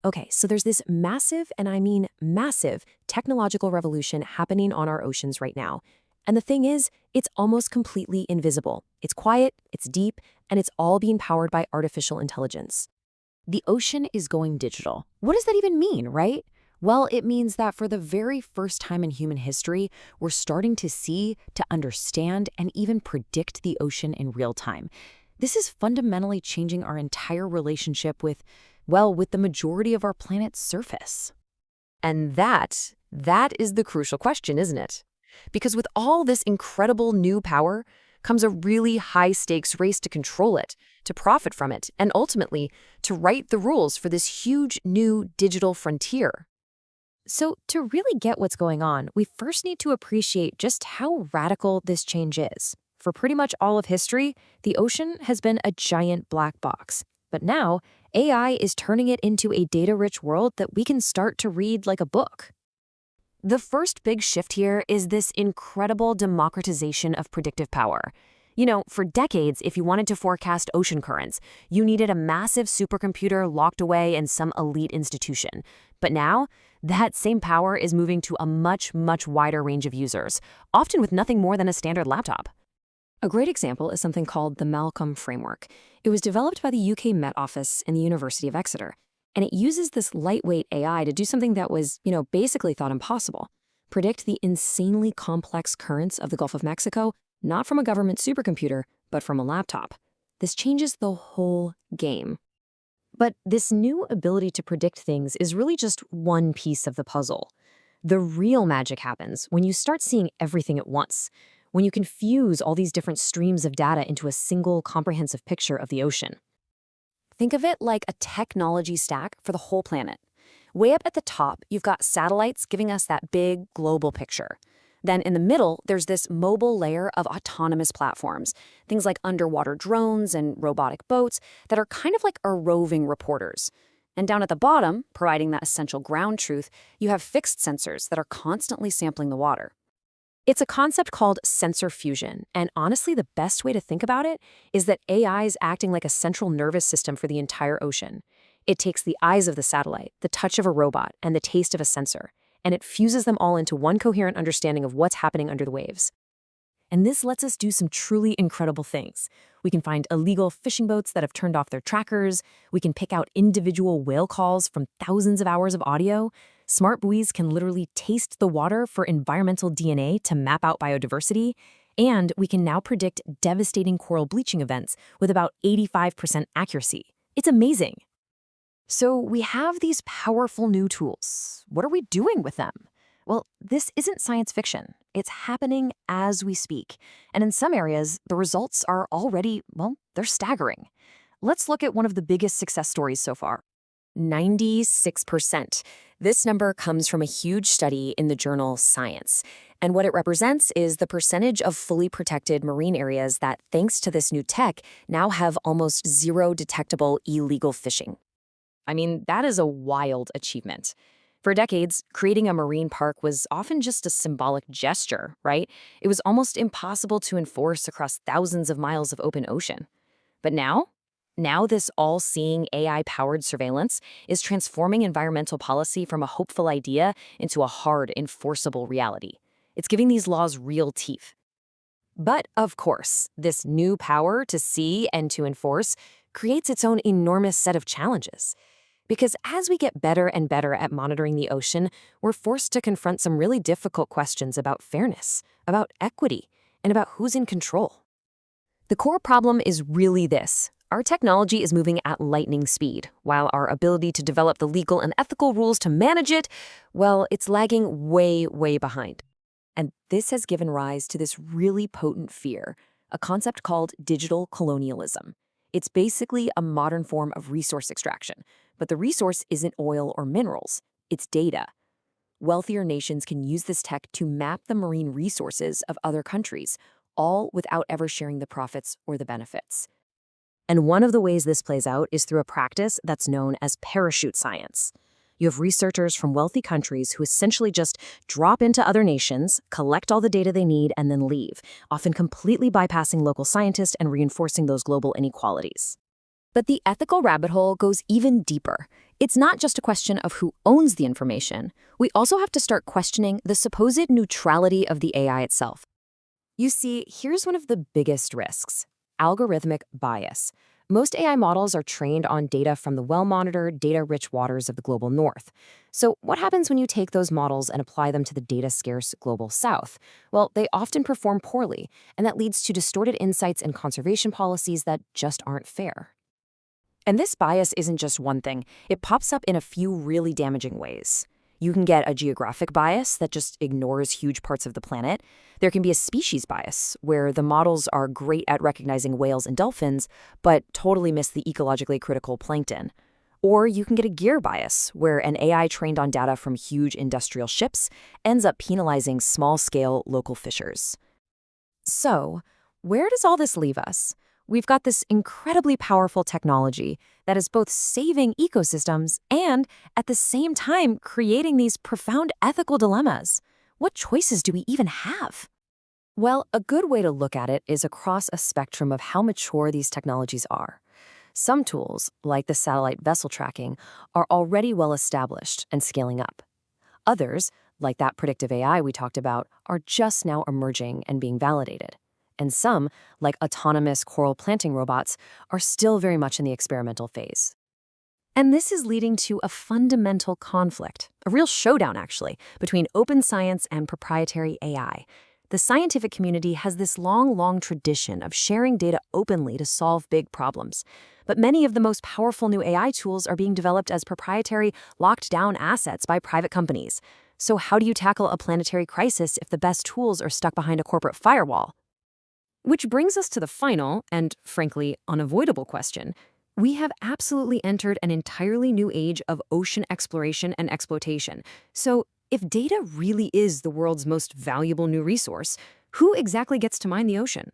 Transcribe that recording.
Okay, so there's this massive, and I mean massive, technological revolution happening on our oceans right now. And the thing is, it's almost completely invisible. It's quiet, it's deep, and it's all being powered by artificial intelligence. The ocean is going digital. What does that even mean, right? Well, it means that for the very first time in human history, we're starting to see, to understand, and even predict the ocean in real time. This is fundamentally changing our entire relationship with, well, with the majority of our planet's surface. And that is the crucial question, isn't it? Because with all this incredible new power comes a really high-stakes race to control it, to profit from it, and ultimately to write the rules for this huge new digital frontier. So, to really get what's going on, we first need to appreciate just how radical this change is. For pretty much all of history, the ocean has been a giant black box. But now, AI is turning it into a data-rich world that we can start to read like a book. The first big shift here is this incredible democratization of predictive power. You know, for decades, if you wanted to forecast ocean currents, you needed a massive supercomputer locked away in some elite institution. But now, that same power is moving to a much, much wider range of users, often with nothing more than a standard laptop. A great example is something called the Malcolm Framework. It was developed by the UK Met Office and the University of Exeter. And it uses this lightweight AI to do something that was, basically thought impossible. Predict the insanely complex currents of the Gulf of Mexico, not from a government supercomputer, but from a laptop. This changes the whole game. But this new ability to predict things is really just one piece of the puzzle. The real magic happens when you start seeing everything at once, when you can fuse all these different streams of data into a single comprehensive picture of the ocean. Think of it like a technology stack for the whole planet. Way up at the top, you've got satellites giving us that big global picture. Then in the middle, there's this mobile layer of autonomous platforms, things like underwater drones and robotic boats that are kind of like our roving reporters. And down at the bottom, providing that essential ground truth, you have fixed sensors that are constantly sampling the water. It's a concept called sensor fusion, and honestly, the best way to think about it is that AI is acting like a central nervous system for the entire ocean. It takes the eyes of the satellite, the touch of a robot, and the taste of a sensor, and it fuses them all into one coherent understanding of what's happening under the waves. And this lets us do some truly incredible things. We can find illegal fishing boats that have turned off their trackers. We can pick out individual whale calls from thousands of hours of audio. Smart buoys can literally taste the water for environmental DNA to map out biodiversity. And we can now predict devastating coral bleaching events with about 85% accuracy. It's amazing. So we have these powerful new tools. What are we doing with them? Well, this isn't science fiction. It's happening as we speak. And in some areas, the results are already, they're staggering. Let's look at one of the biggest success stories so far. 96%. This number comes from a huge study in the journal Science. And what it represents is the percentage of fully protected marine areas that, thanks to this new tech, now have almost zero detectable illegal fishing. I mean, that is a wild achievement. For decades, creating a marine park was often just a symbolic gesture, right? It was almost impossible to enforce across thousands of miles of open ocean. But now this all-seeing AI-powered surveillance is transforming environmental policy from a hopeful idea into a hard, enforceable reality. It's giving these laws real teeth. But, of course, this new power to see and to enforce creates its own enormous set of challenges. Because as we get better and better at monitoring the ocean, we're forced to confront some really difficult questions about fairness, about equity, and about who's in control. The core problem is really this. Our technology is moving at lightning speed, while our ability to develop the legal and ethical rules to manage it, well, it's lagging way, way behind. And this has given rise to this really potent fear, a concept called digital colonialism. It's basically a modern form of resource extraction, but the resource isn't oil or minerals, it's data. Wealthier nations can use this tech to map the marine resources of other countries, all without ever sharing the profits or the benefits. And one of the ways this plays out is through a practice that's known as parachute science. You have researchers from wealthy countries who essentially just drop into other nations, collect all the data they need, and then leave, often completely bypassing local scientists and reinforcing those global inequalities. But the ethical rabbit hole goes even deeper. It's not just a question of who owns the information. We also have to start questioning the supposed neutrality of the AI itself. You see, here's one of the biggest risks: algorithmic bias. Most AI models are trained on data from the well-monitored, data-rich waters of the global north. So what happens when you take those models and apply them to the data-scarce global south? Well, they often perform poorly, and that leads to distorted insights and conservation policies that just aren't fair. And this bias isn't just one thing. It pops up in a few really damaging ways. You can get a geographic bias that just ignores huge parts of the planet. There can be a species bias, where the models are great at recognizing whales and dolphins, but totally miss the ecologically critical plankton. Or you can get a gear bias, where an AI trained on data from huge industrial ships ends up penalizing small-scale local fishers. So, where does all this leave us? We've got this incredibly powerful technology that is both saving ecosystems and, at the same time, creating these profound ethical dilemmas. What choices do we even have? Well, a good way to look at it is across a spectrum of how mature these technologies are. Some tools, like the satellite vessel tracking, are already well established and scaling up. Others, like that predictive AI we talked about, are just now emerging and being validated. And some, like autonomous coral planting robots, are still very much in the experimental phase. And this is leading to a fundamental conflict, a real showdown actually, between open science and proprietary AI. The scientific community has this long tradition of sharing data openly to solve big problems. But many of the most powerful new AI tools are being developed as proprietary, locked-down assets by private companies. So how do you tackle a planetary crisis if the best tools are stuck behind a corporate firewall? Which brings us to the final, and frankly, unavoidable question. We have absolutely entered an entirely new age of ocean exploration and exploitation. So, if data really is the world's most valuable new resource, who exactly gets to mine the ocean?